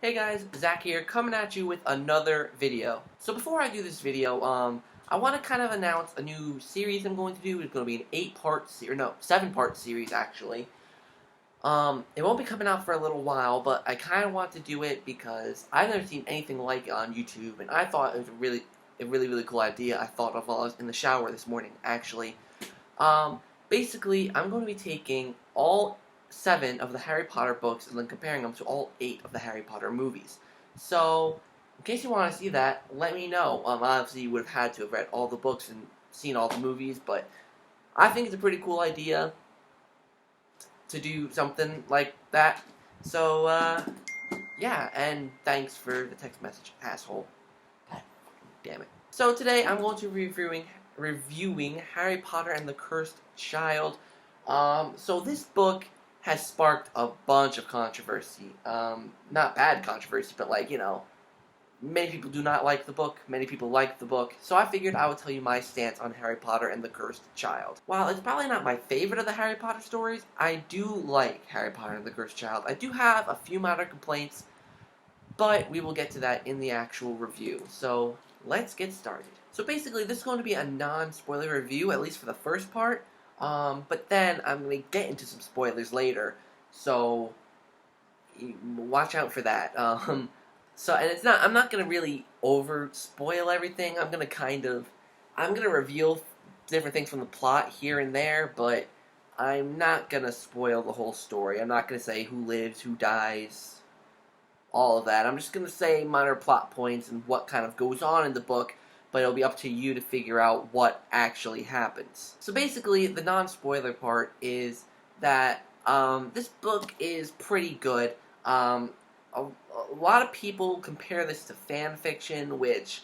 Hey guys, Zach here, coming at you with another video. So before I do this video, I want to kind of announce a new series I'm going to do. It's going to be an 7-part series actually. It won't be coming out for a little while, but I kind of want to do it because I've never seen anything like it on YouTube, and I thought it was really cool idea I thought of while I was in the shower this morning, actually. Um, Basically, I'm going to be taking all 7 of the Harry Potter books and then comparing them to all 8 of the Harry Potter movies. So, in case you want to see that, let me know. Obviously, you would have had to have read all the books and seen all the movies, but I think it's a pretty cool idea to do something like that. So, yeah, and thanks for the text message, asshole. God damn it. So today I'm going to be reviewing Harry Potter and the Cursed Child. So this book has sparked a bunch of controversy. Not bad controversy, but many people do not like the book, many people like the book, so I figured I would tell you my stance on Harry Potter and the Cursed Child. While it's probably not my favorite of the Harry Potter stories, I do like Harry Potter and the Cursed Child. I do have a few minor complaints, but we will get to that in the actual review. So let's get started. So basically, this is going to be a non-spoiler review, at least for the first part, but then I'm going to get into some spoilers later, so watch out for that. And I'm not gonna really over spoil everything. I'm gonna reveal different things from the plot here and there, but I'm not gonna spoil the whole story. I'm not gonna say who lives, who dies, all of that. I'm just gonna say minor plot points and what kind of goes on in the book, but it'll be up to you to figure out what actually happens. So basically, the non-spoiler part is that this book is pretty good. A lot of people compare this to fan fiction, which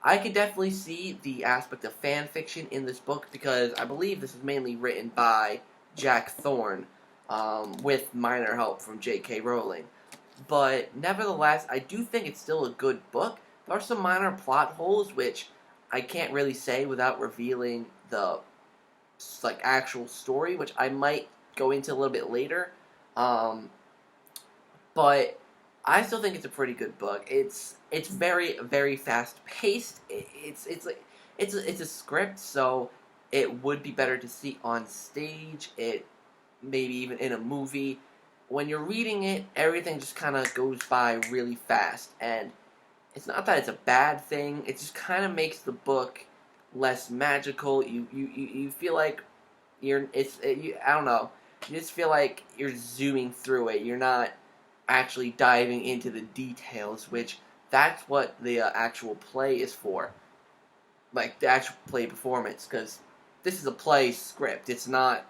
I could definitely see the aspect of fan fiction in this book because I believe this was mainly written by Jack Thorne with minor help from J.K. Rowling. But nevertheless, I do think it's still a good book. There are some minor plot holes which I can't really say without revealing the actual story, which I might go into a little bit later. But I still think it's a pretty good book. It's very fast paced. It's a script, so it would be better to see on stage. It maybe even in a movie. When you're reading it, everything just kind of goes by really fast, and it's not that it's a bad thing. It just kind of makes the book less magical. You feel like I don't know. You just feel like you're zooming through it. You're not actually diving into the details, which that's what the actual play is for. Like, the actual play performance, because this is a play script. It's not,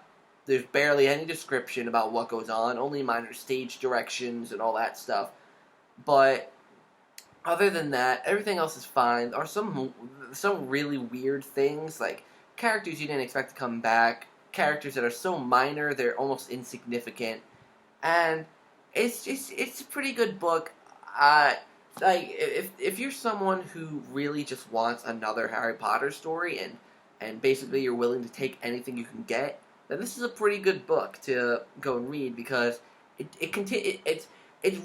there's barely any description about what goes on, only minor stage directions and all that stuff. But other than that, everything else is fine. There are some really weird things, like characters you didn't expect to come back, characters that are so minor they're almost insignificant, and it's a pretty good book. If you're someone who really just wants another Harry Potter story and basically you're willing to take anything you can get, then this is a pretty good book to go and read because it's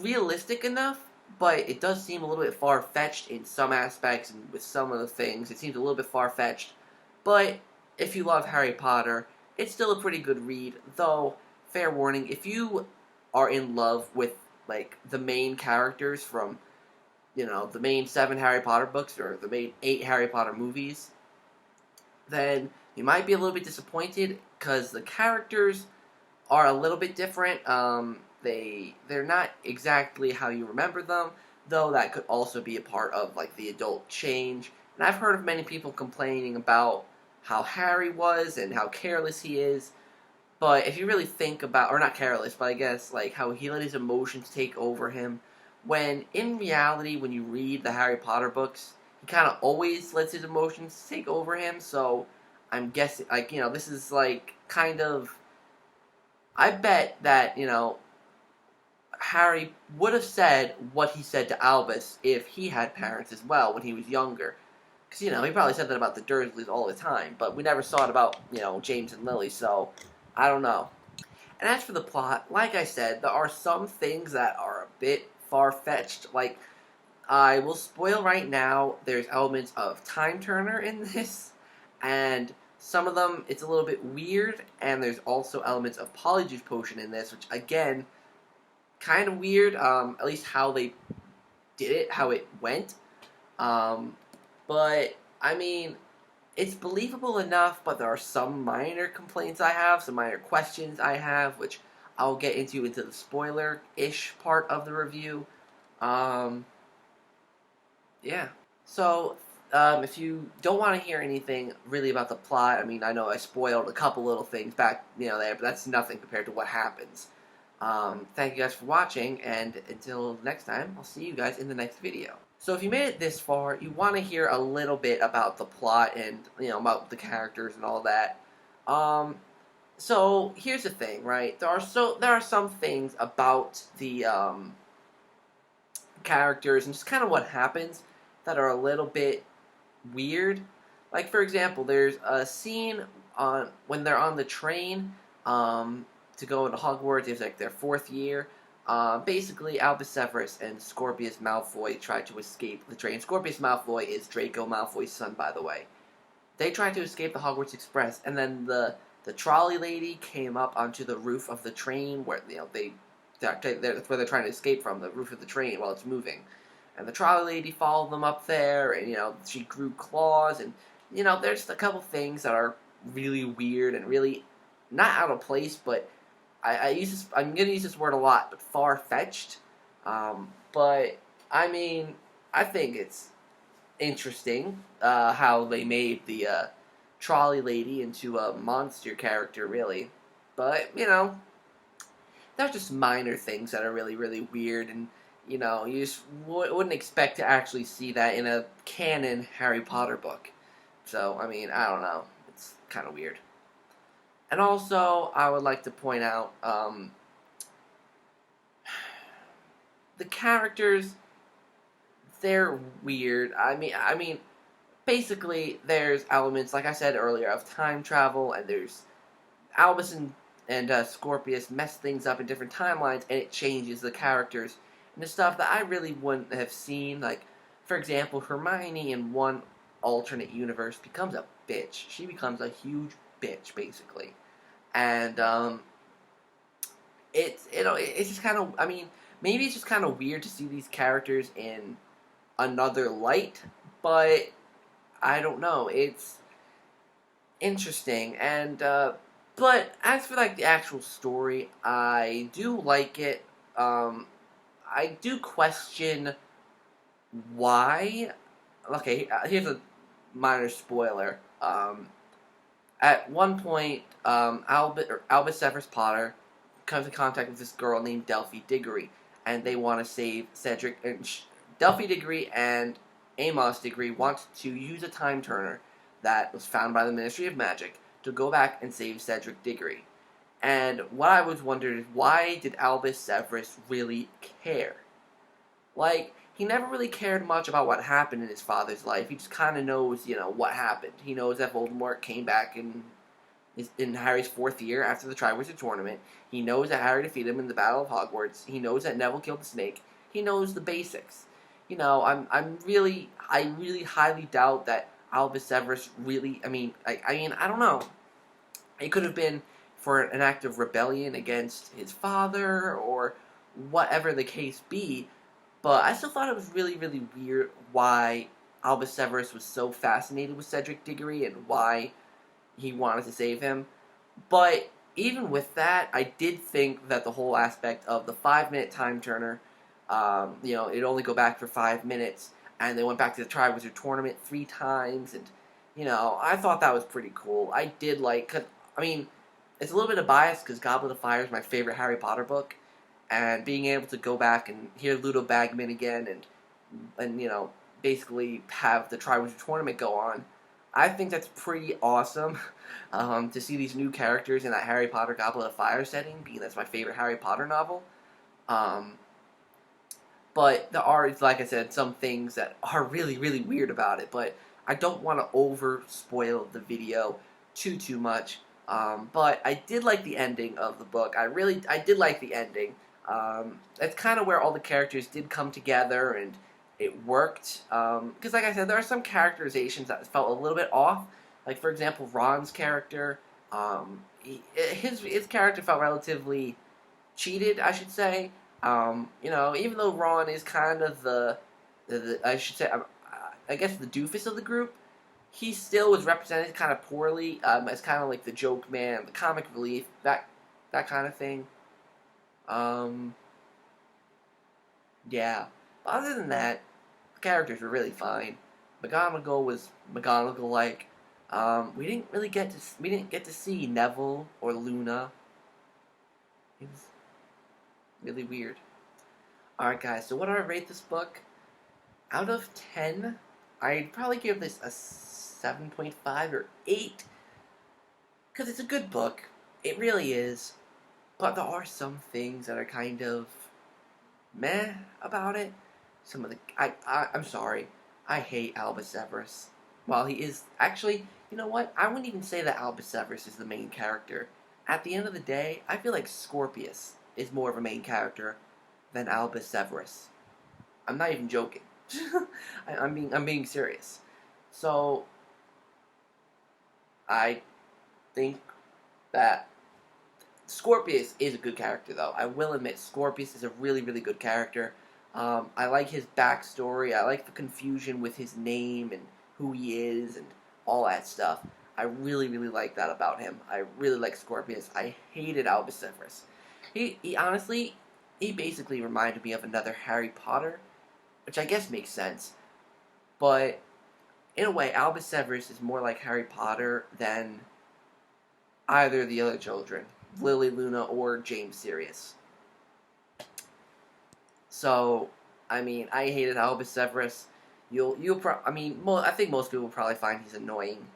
realistic enough, but it does seem a little bit far fetched in some aspects and with some of the things it seems a little bit far fetched. But if you love Harry Potter, it's still a pretty good read. Though, fair warning, if you are in love with the main characters from the main 7 Harry Potter books or the main 8 Harry Potter movies, then you might be a little bit disappointed because the characters are a little bit different. They're not exactly how you remember them, though that could also be a part of the adult change. And I've heard of many people complaining about how Harry was and how careless he is. But if you really think about, or not careless, but I guess how he let his emotions take over him, when in reality, when you read the Harry Potter books, he kind of always lets his emotions take over him. So I'm guessing, this is kind of, I bet that Harry would have said what he said to Albus if he had parents as well when he was younger. Because he probably said that about the Dursleys all the time, but we never saw it about James and Lily. So I don't know. And as for the plot, like I said, there are some things that are a bit far-fetched. Like, I will spoil right now, there's elements of Time Turner in this, and some of them, it's a little bit weird, and there's also elements of Polyjuice Potion in this, which, again, kind of weird, at least how they did it, how it went. But, I mean, it's believable enough, but there are some minor complaints I have, some minor questions I have, which I'll get into the spoiler-ish part of the review. Yeah. So, if you don't want to hear anything really about the plot, I mean, I know I spoiled a couple little things back, there, but that's nothing compared to what happens. Thank you guys for watching, and until next time, I'll see you guys in the next video. So if you made it this far, you want to hear a little bit about the plot and, about the characters and all that. So here's the thing, right? There are some things about the, characters and just kind of what happens that are a little bit weird. Like, for example, there's a scene when they're on the train, to go into Hogwarts. It's like their 4th year. Basically, Albus Severus and Scorpius Malfoy try to escape the train. Scorpius Malfoy is Draco Malfoy's son, by the way. They tried to escape the Hogwarts Express, and then the trolley lady came up onto the roof of the train where that's where they're trying to escape from, the roof of the train while it's moving. And the trolley lady followed them up there, and she grew claws, and there's a couple things that are really weird and really not out of place, but I'm gonna use this word a lot, but far-fetched. But I mean, I think it's interesting how they made the trolley lady into a monster character, really. But they're just minor things that are really, really weird, and you just wouldn't expect to actually see that in a canon Harry Potter book. So I mean, I don't know. It's kind of weird. And also, I would like to point out, the characters, they're weird. I mean, basically, there's elements, like I said earlier, of time travel, and there's Albus and Scorpius mess things up in different timelines, and it changes the characters and the stuff that I really wouldn't have seen. Like, for example, Hermione in one alternate universe becomes a bitch. She becomes a huge bitch, basically. And it's just kind of, I mean, maybe it's just kind of weird to see these characters in another light, but I don't know, it's interesting. And but as for like the actual story, I do like it. I do question why. Okay, here's a minor spoiler. At one point, Albus Severus Potter comes in contact with this girl named Delphi Diggory, and they want to save Cedric. And Delphi Diggory and Amos Diggory want to use a time turner that was found by the Ministry of Magic to go back and save Cedric Diggory. And what I was wondering is, why did Albus Severus really care? Like, he never really cared much about what happened in his father's life. He just kind of knows, what happened. He knows that Voldemort came back in Harry's 4th year after the Triwizard Tournament. He knows that Harry defeated him in the Battle of Hogwarts. He knows that Neville killed the snake. He knows the basics. I really highly doubt that Albus Severus really, I mean, I don't know. It could have been for an act of rebellion against his father, or whatever the case be. But I still thought it was really, really weird why Albus Severus was so fascinated with Cedric Diggory and why he wanted to save him. But even with that, I did think that the whole aspect of the 5-minute time turner, it'd only go back for 5 minutes, and they went back to the Triwizard Tournament 3 times, and, I thought that was pretty cool. I did like, it's a little bit of bias, because Goblet of Fire is my favorite Harry Potter book, and being able to go back and hear Ludo Bagman again and basically have the Triwizard Tournament go on, I think that's pretty awesome. To see these new characters in that Harry Potter Goblet of Fire setting, being that's my favorite Harry Potter novel. But there are, like I said, some things that are really, really weird about it, but I don't want to over-spoil the video too much. But I did like the ending of the book. I did like the ending. That's kind of where all the characters did come together and it worked. Because, like I said, there are some characterizations that felt a little bit off. Like, for example, Ron's character. His character felt relatively cheated, I should say. Even though Ron is kind of the I should say, I guess the doofus of the group, he still was represented kind of poorly as kind of like the joke man, the comic relief, that kind of thing. Yeah. But other than that, the characters were really fine. McGonagall was McGonagall-like. We didn't get to see Neville or Luna. It was really weird. Alright guys, so what do I rate this book? Out of 10, I'd probably give this a 7.5 or 8. Because it's a good book. It really is. But there are some things that are kind of meh about it. Some of the... I'm sorry. I hate Albus Severus. While he is... Actually, you know what? I wouldn't even say that Albus Severus is the main character. At the end of the day, I feel like Scorpius is more of a main character than Albus Severus. I'm not even joking. I'm being serious. So, I think that Scorpius is a good character, though. I will admit, Scorpius is a really, really good character. I like his backstory. I like the confusion with his name and who he is and all that stuff. I really, really like that about him. I really like Scorpius. I hated Albus Severus. He honestly, he basically reminded me of another Harry Potter, which I guess makes sense. But, in a way, Albus Severus is more like Harry Potter than either of the other children, Lily, Luna, or James Sirius. So, I mean, I hated Albus Severus. I think most people will probably find he's annoying.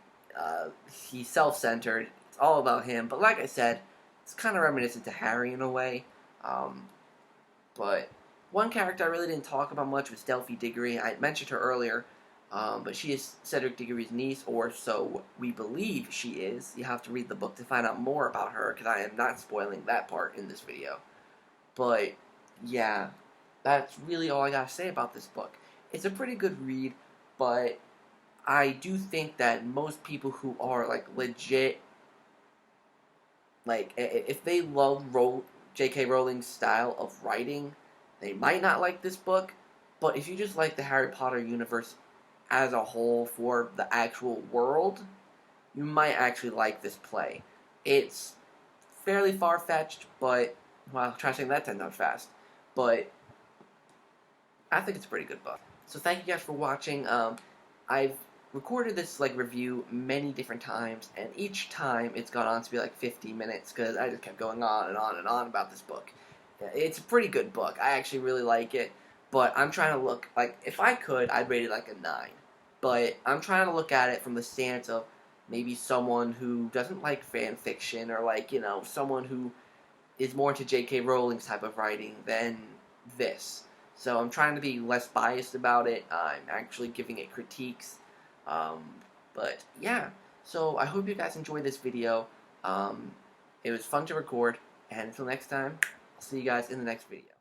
He's self-centered. It's all about him. But like I said, it's kind of reminiscent to Harry in a way. But one character I really didn't talk about much was Delphi Diggory. I mentioned her earlier, but she is Cedric Diggory's niece, or so we believe she is. You have to read the book to find out more about her, because I am not spoiling that part in this video. But, yeah, that's really all I gotta say about this book. It's a pretty good read, but I do think that most people who are, like, legit, like, if they love J.K. Rowling's style of writing, they might not like this book, but if you just like the Harry Potter universe as a whole for the actual world, you might actually like this play. It's fairly far-fetched, but, well, try saying that 10 times fast, but I think it's a pretty good book. So thank you guys for watching. I've recorded this review many different times, and each time it's gone on to be like 50 minutes because I just kept going on and on and on about this book. It's a pretty good book. I actually really like it, but I'm trying to look, if I could, I'd rate it like a 9. But I'm trying to look at it from the stance of maybe someone who doesn't like fan fiction, or someone who is more into J.K. Rowling's type of writing than this. So I'm trying to be less biased about it. I'm actually giving it critiques. But yeah, so I hope you guys enjoyed this video. It was fun to record, and until next time, I'll see you guys in the next video.